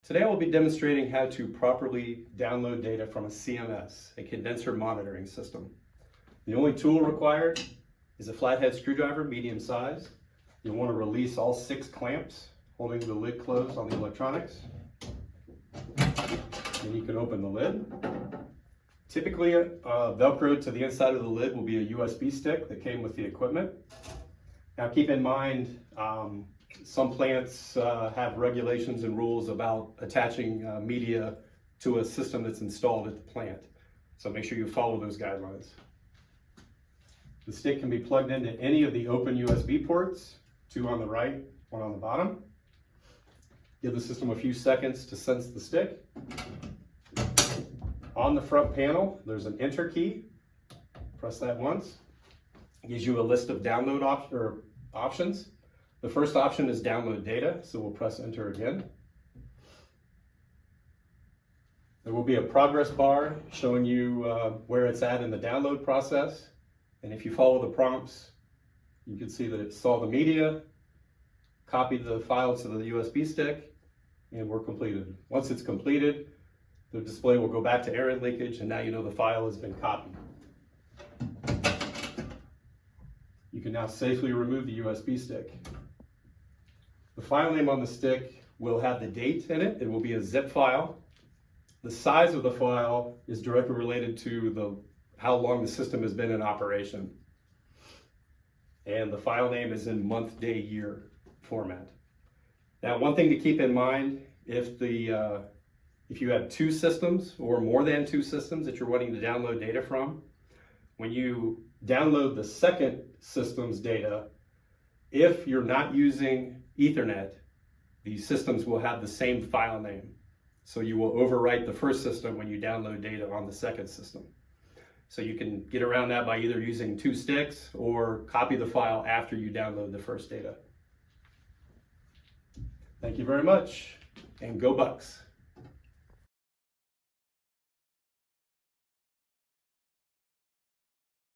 Today I will be demonstrating how to properly download data from a CMS, a condenser monitoring system. The only tool required is a flathead screwdriver, medium size. You'll want to release all 6 clamps, holding the lid closed on the electronics. Then you can open the lid. Typically, Velcroed to the inside of the lid will be a USB stick that came with the equipment. Now keep in mind, some plants have regulations and rules about attaching media to a system that's installed at the plant. So make sure you follow those guidelines. The stick can be plugged into any of the open USB ports, 2 on the right, 1 on the bottom. Give the system a few seconds to sense the stick. On the front panel, there's an enter key. Press that once. It gives you a list of download options. The first option is download data, so we'll press enter again. There will be a progress bar showing you where it's at in the download process. And if you follow the prompts, you can see that it saw the media, copied the file to the USB stick, and we're completed. Once it's completed, the display will go back to error leakage, and now you know the file has been copied. You can now safely remove the USB stick. The file name on the stick will have the date in it. It will be a zip file. The size of the file is directly related to how long the system has been in operation. And the file name is in month, day, year format. Now, one thing to keep in mind, if you have 2 systems or more than 2 systems that you're wanting to download data from, when you download the second system's data, if you're not using Ethernet, these systems will have the same file name. So you will overwrite the first system when you download data on the second system. So you can get around that by either using 2 sticks or copy the file after you download the first data. Thank you very much, and go Bucks.